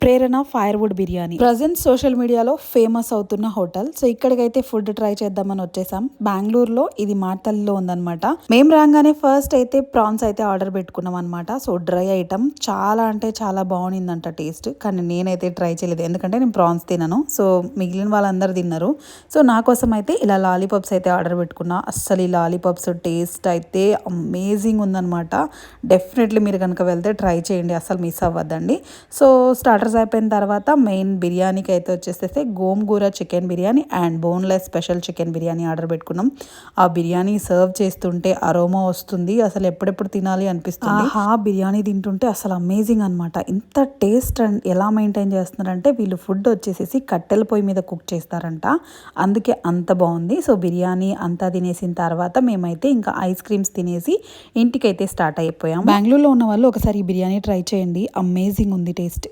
ప్రేరణ firewood biryani present social మీడియాలో famous అవుతున్న hotel. So ఇక్కడికైతే ఫుడ్ ట్రై చేద్దామని వచ్చేసాం. బెంగళూరులో ఇది మాటల్లో ఉందన్నమాట. మేము రాగానే ఫస్ట్ అయితే ప్రాన్స్ అయితే ఆర్డర్ పెట్టుకున్నాం అనమాట. సో డ్రై ఐటమ్ చాలా అంటే చాలా బాగుండిందంట టేస్ట్. కానీ నేనైతే ట్రై చేయలేదు, ఎందుకంటే నేను ప్రాన్స్ తినను. సో మిగిలిన వాళ్ళందరూ తిన్నారు. సో నా కోసం అయితే ఇలా లాలీపాప్స్ అయితే ఆర్డర్ పెట్టుకున్నా. అస్సలు ఈ లాలీపాప్స్ టేస్ట్ అయితే అమేజింగ్ ఉందన్నమాట. డెఫినెట్లీ మీరు కనుక వెళ్తే ట్రై చేయండి, అస్సలు మిస్ అవ్వద్దండి. సో స్టార్టర్స్ అయిపోయిన తర్వాత మెయిన్ బిర్యానీకి అయితే వచ్చేసేసి gongura chicken biryani and boneless special chicken biryani order పెట్టుకున్నాం. ఆ బిర్యానీ సర్వ్ చేస్తుంటే అరోమా వస్తుంది, అసలు ఎప్పుడెప్పుడు తినాలి అనిపిస్తుంది. ఆ బిర్యానీ తింటుంటే అసలు అమేజింగ్ అనమాట. ఇంత టేస్ట్ ఎలా మెయింటైన్ చేస్తున్నారంటే వీళ్ళు ఫుడ్ వచ్చేసేసి కట్టెల పొయ్యి మీద కుక్ చేస్తారంట, అందుకే అంత బాగుంది. సో బిర్యానీ అంతా తినేసిన తర్వాత మేమైతే ఇంకా ఐస్ క్రీమ్స్ తినేసి ఇంటికైతే స్టార్ట్ అయిపోయాం. బెంగళూరులో ఉన్న వాళ్ళు ఒకసారి ఈ బిర్యానీ ట్రై చేయండి, అమేజింగ్ ఉంది టేస్ట్.